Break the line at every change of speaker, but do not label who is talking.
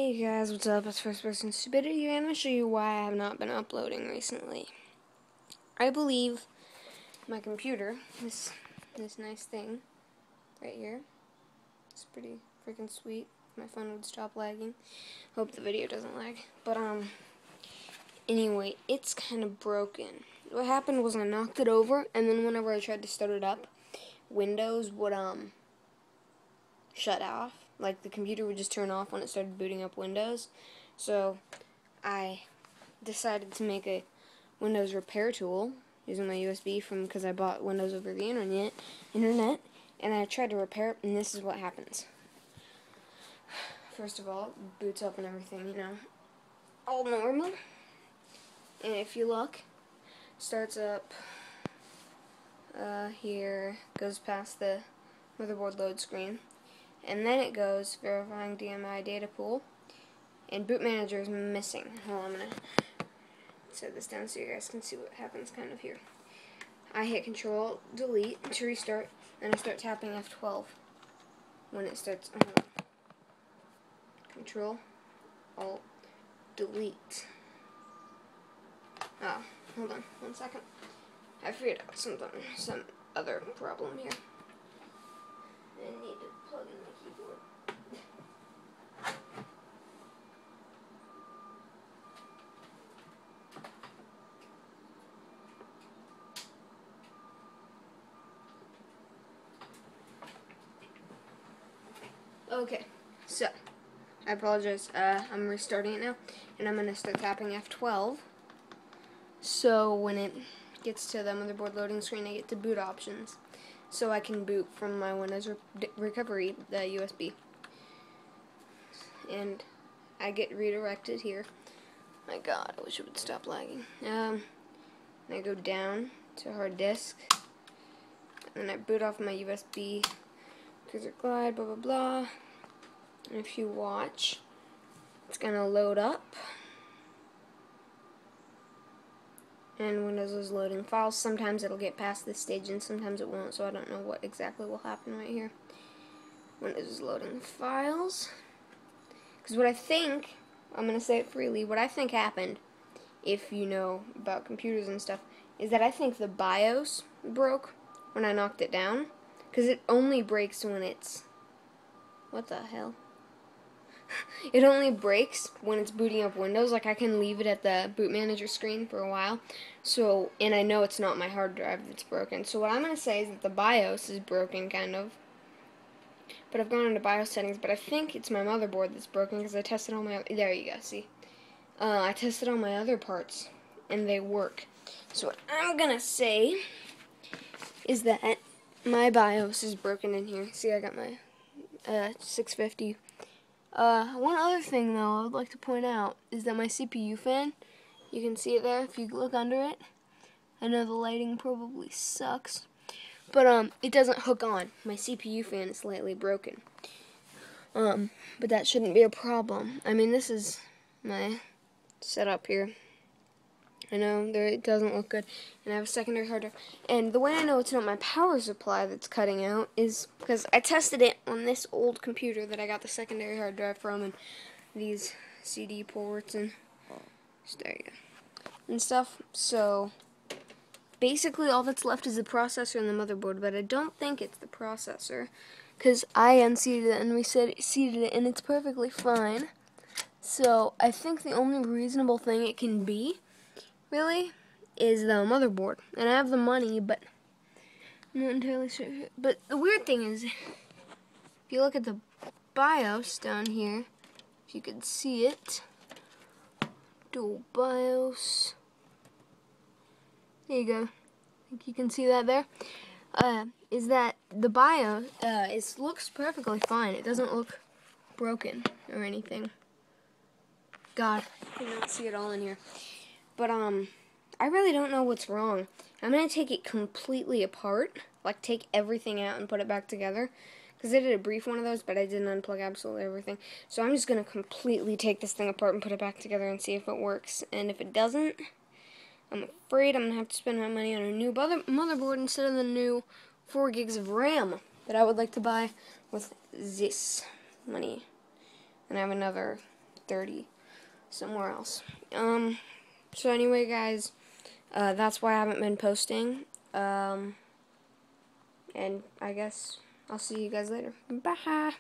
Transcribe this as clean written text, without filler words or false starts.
Hey guys, what's up? It's First Person Stupidity here, and I'm going to show you why I have not been uploading recently. I believe my computer, this nice thing right here, it's pretty freaking sweet. My phone would stop lagging. Hope the video doesn't lag. But anyway, it's kind of broken. What happened was I knocked it over, and then whenever I tried to start it up, Windows would shut off. Like, the computer would just turn off when it started booting up Windows. So I decided to make a Windows repair tool using my USB because I bought Windows over the internet, and I tried to repair it, and this is what happens. First of all, it boots up and everything, all normal. And if you look, starts up here, goes past the motherboard load screen. And then it goes verifying DMI data pool, and boot manager is missing. Well, I'm going to set this down so you guys can see what happens kind of here. I hit Control Delete to restart, and I start tapping F12 when it starts. Control Alt Delete. Oh, hold on 1 second. I figured out some other problem here. I need to plug in my keyboard. Okay, so I apologize. I'm restarting it now, and I'm going to start tapping F12. So when it gets to the motherboard loading screen, I get to boot options. So I can boot from my Windows recovery, the USB. And I get redirected here. My god, I wish it would stop lagging. And I go down to hard disk. And I boot off my USB. Cursor glide, blah blah blah. And if you watch, it's gonna load up. And Windows is loading files. Sometimes it'll get past this stage and sometimes it won't, so I don't know what exactly will happen right here. Windows is loading files. Because what I think, I'm going to say it freely, what I think happened, if you know about computers and stuff, is that I think the BIOS broke when I knocked it down. Because it only breaks when it's... What the hell? It only breaks when it's booting up Windows. Like, I can leave it at the boot manager screen for a while. So, and I know it's not my hard drive that's broken. So what I'm going to say is that the BIOS is broken, kind of. But I've gone into BIOS settings, but I think it's my motherboard that's broken because I tested all my... There you go, see? I tested all my other parts, and they work. So what I'm going to say is that my BIOS is broken in here. See, I got my 650. One other thing, though, I would like to point out is that my CPU fan, you can see it there if you look under it. I know the lighting probably sucks, but it doesn't hook on. My CPU fan is slightly broken. But that shouldn't be a problem. I mean, this is my setup here. I know it doesn't look good, and I have a secondary hard drive. And the way I know it's not my power supply that's cutting out is because I tested it on this old computer that I got the secondary hard drive from, and these CD ports and there you go, and stuff. So basically, all that's left is the processor and the motherboard, but I don't think it's the processor because I unseated it and seated it, and it's perfectly fine. So I think the only reasonable thing it can be, really, is the motherboard. And I have the money, but I'm not entirely sure. But the weird thing is, if you look at the BIOS down here, if you can see it, dual BIOS. There you go. I think you can see that there. Is that the BIOS looks perfectly fine. It doesn't look broken or anything. God, I cannot see it all in here. But, I really don't know what's wrong. I'm going to take it completely apart, like take everything out and put it back together, because I did a brief one of those, but I didn't unplug absolutely everything. So I'm just going to completely take this thing apart and put it back together and see if it works. And if it doesn't, I'm afraid I'm going to have to spend my money on a new motherboard instead of the new 4 gigs of RAM that I would like to buy with this money. And I have another 30 somewhere else. So anyway, guys, that's why I haven't been posting. And I guess I'll see you guys later. Bye.